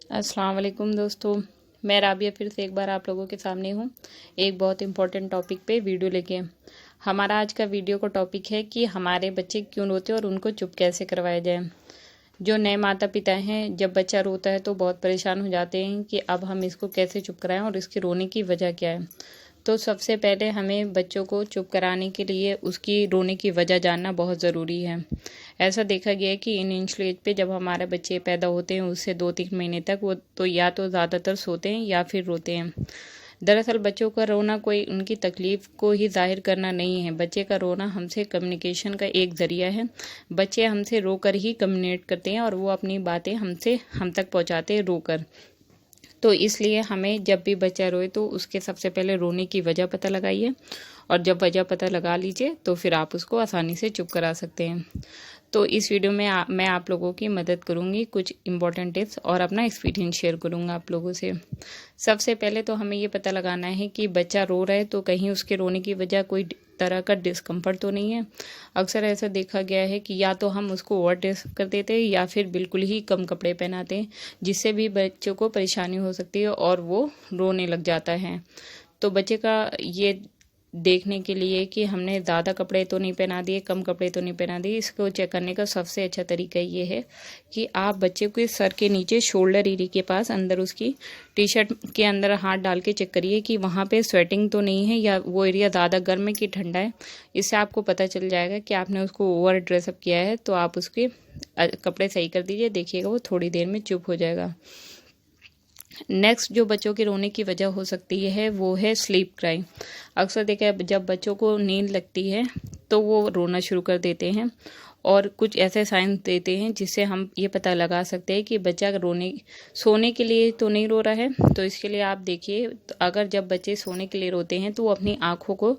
अस्सलाम वालेकुम दोस्तों, मैं राबिया फिर से एक बार आप लोगों के सामने हूँ एक बहुत इम्पोर्टेंट टॉपिक पे वीडियो लेके। हमारा आज का वीडियो का टॉपिक है कि हमारे बच्चे क्यों रोते हैं और उनको चुप कैसे करवाया जाए। जो नए माता पिता हैं, जब बच्चा रोता है तो बहुत परेशान हो जाते हैं कि अब हम इसको कैसे चुप कराएं और इसके रोने की वजह क्या है। तो सबसे पहले हमें बच्चों को चुप कराने के लिए उसकी रोने की वजह जानना बहुत ज़रूरी है। ऐसा देखा गया है कि इनिशियल एज पे जब हमारे बच्चे पैदा होते हैं उससे 2-3 महीने तक वो तो या तो ज़्यादातर सोते हैं या फिर रोते हैं। दरअसल बच्चों का रोना कोई उनकी तकलीफ़ को ही ज़ाहिर करना नहीं है। बच्चे का रोना हमसे कम्युनिकेशन का एक ज़रिया है। बच्चे हमसे रोकर ही कम्युनिकेट करते हैं और वो अपनी बातें हम तक पहुँचाते हैं रोकर। तो इसलिए हमें जब भी बच्चा रोए तो उसके सबसे पहले रोने की वजह पता लगाइए, और जब वजह पता लगा लीजिए तो फिर आप उसको आसानी से चुप करा सकते हैं। तो इस वीडियो में मैं आप लोगों की मदद करूंगी, कुछ इंपॉर्टेंट टिप्स और अपना एक्सपीरियंस शेयर करूंगा आप लोगों से। सबसे पहले तो हमें ये पता लगाना है कि बच्चा रो रहा है तो कहीं उसके रोने की वजह कोई तरह का डिस्कम्फर्ट तो नहीं है। अक्सर ऐसा देखा गया है कि या तो हम उसको ओवर ड्रेस कर देते हैं या फिर बिल्कुल ही कम कपड़े पहनाते हैं, जिससे भी बच्चों को परेशानी हो सकती है और वो रोने लग जाता है। तो बच्चे का ये देखने के लिए कि हमने ज़्यादा कपड़े तो नहीं पहना दिए, कम कपड़े तो नहीं पहना दिए, इसको चेक करने का सबसे अच्छा तरीका ये है कि आप बच्चे को सर के नीचे शोल्डर एरिया के पास अंदर उसकी टी शर्ट के अंदर हाथ डाल के चेक करिए कि वहाँ पे स्वेटिंग तो नहीं है या वो एरिया ज़्यादा गर्म है कि ठंडा है। इससे आपको पता चल जाएगा कि आपने उसको ओवर ड्रेसअप किया है। तो आप उसके कपड़े सही कर दीजिए, देखिएगा वो थोड़ी देर में चुप हो जाएगा। नेक्स्ट जो बच्चों के रोने की वजह हो सकती है वो है स्लीप क्राई। अक्सर देखा है जब बच्चों को नींद लगती है तो वो रोना शुरू कर देते हैं, और कुछ ऐसे साइन देते हैं जिससे हम ये पता लगा सकते हैं कि बच्चा सोने के लिए तो नहीं रो रहा है। तो इसके लिए आप देखिए, तो अगर जब बच्चे सोने के लिए रोते हैं तो वो अपनी आँखों को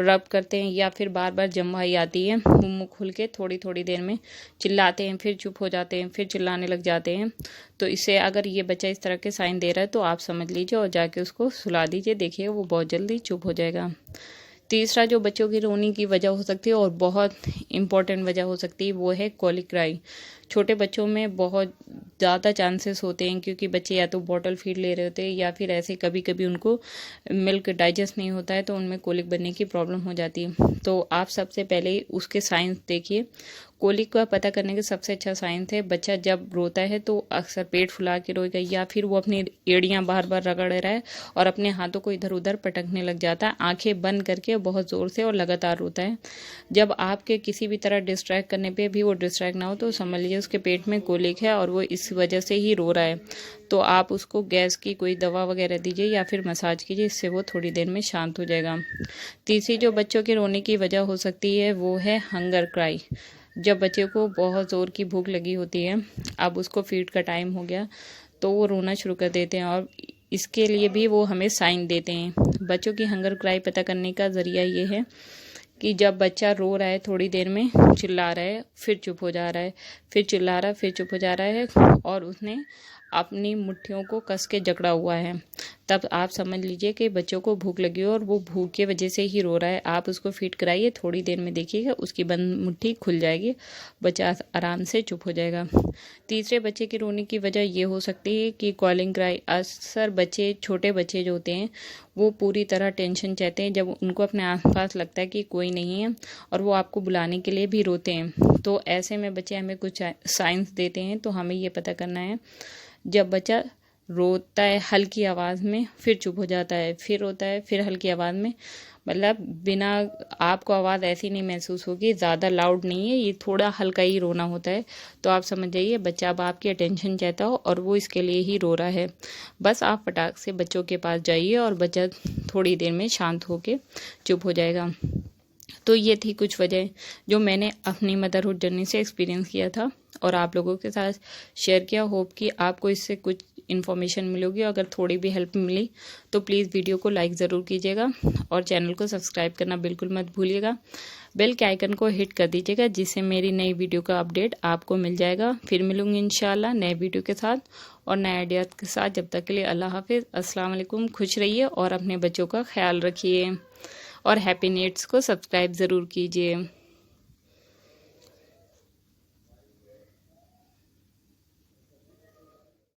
रब करते हैं या फिर बार बार जम्हाई आती है, मुँह खुल के थोड़ी थोड़ी देर में चिल्लाते हैं, फिर चुप हो जाते हैं, फिर चिल्लाने लग जाते हैं। तो इससे अगर ये बच्चा इस तरह के साइन दे रहा है तो आप समझ लीजिए और जाके उसको सुला दीजिए, देखिए वो बहुत जल्दी चुप हो जाएगा। तीसरा जो बच्चों की रोने की वजह हो सकती है और बहुत इम्पॉर्टेंट वजह हो सकती है वो है कॉलिक क्राई। छोटे बच्चों में बहुत ज़्यादा चांसेस होते हैं क्योंकि बच्चे या तो बॉटल फीड ले रहे होते हैं या फिर ऐसे कभी कभी उनको मिल्क डाइजेस्ट नहीं होता है तो उनमें कोलिक बनने की प्रॉब्लम हो जाती है। तो आप सबसे पहले उसके साइंस देखिए। कोलिक का पता करने का सबसे अच्छा साइंस है, बच्चा जब रोता है तो अक्सर पेट फुला के रोएगा या फिर वो अपनी एड़ियाँ बार बार रगड़ रहा है और अपने हाथों को इधर उधर पटकने लग जाता है, आंखें बंद करके बहुत ज़ोर से और लगातार रोता है। जब आपके किसी भी तरह डिस्ट्रैक्ट करने पे भी वो डिस्ट्रैक्ट ना हो तो समझ लीजिए उसके पेट में कोलिक है और वो इस वजह से ही रो रहा है। तो आप उसको गैस की कोई दवा वगैरह दीजिए या फिर मसाज कीजिए, इससे वो थोड़ी देर में शांत हो जाएगा। तीसरी जो बच्चों के रोने की वजह हो सकती है वो है हंगर क्राई। जब बच्चे को बहुत ज़ोर की भूख लगी होती है, अब उसको फीड का टाइम हो गया तो वो रोना शुरू कर देते हैं और इसके लिए भी वो हमें साइन देते हैं। बच्चों की हंगर क्राई पता करने का ज़रिया ये है कि जब बच्चा रो रहा है थोड़ी देर में चिल्ला रहा है, फिर चुप हो जा रहा है, फिर चिल्ला रहा है, फिर चुप हो जा रहा है और उसने अपनी मुट्ठियों को कस के जकड़ा हुआ है, तब आप समझ लीजिए कि बच्चों को भूख लगी हो और वो भूख की वजह से ही रो रहा है। आप उसको फीड कराइए, थोड़ी देर में देखिएगा उसकी बंद मुट्ठी खुल जाएगी, बच्चा आराम से चुप हो जाएगा। तीसरे बच्चे की रोने की वजह ये हो सकती है कि कॉलिंग क्राई। अक्सर बच्चे, छोटे बच्चे जो होते हैं वो पूरी तरह टेंशन चाहते हैं जब उनको अपने आसपास लगता है कि कोई नहीं है और वो आपको बुलाने के लिए भी रोते हैं। तो ऐसे में बच्चे हमें कुछ साइंस देते हैं, तो हमें ये पता करना है जब बच्चा रोता है हल्की आवाज़ में, फिर चुप हो जाता है, फिर रोता है, फिर हल्की आवाज़ में, मतलब बिना आपको आवाज़ ऐसी नहीं महसूस होगी, ज़्यादा लाउड नहीं है, ये थोड़ा हल्का ही रोना होता है, तो आप समझ जाइए बच्चा अब आपकी अटेंशन चाहता हो और वो इसके लिए ही रो रहा है। बस आप फटाक से बच्चों के पास जाइए और बच्चा थोड़ी देर में शांत होकर चुप हो जाएगा। तो ये थी कुछ वजह जो मैंने अपनी मदरहुड जर्नी से एक्सपीरियंस किया था और आप लोगों के साथ शेयर किया। होप कि आपको इससे कुछ इन्फॉर्मेशन मिलेगी। अगर थोड़ी भी हेल्प मिली तो प्लीज़ वीडियो को लाइक ज़रूर कीजिएगा और चैनल को सब्सक्राइब करना बिल्कुल मत भूलिएगा। बेल के आइकन को हिट कर दीजिएगा जिससे मेरी नई वीडियो का अपडेट आपको मिल जाएगा। फिर मिलूंगी इंशाल्लाह नए वीडियो के साथ और नए आइडिया के साथ। जब तक के लिए अल्लाह हाफिज़, अस्सलाम वालेकुम। खुश रहिए और अपने बच्चों का ख्याल रखिए और हैप्पी नेट्स को सब्सक्राइब ज़रूर कीजिए।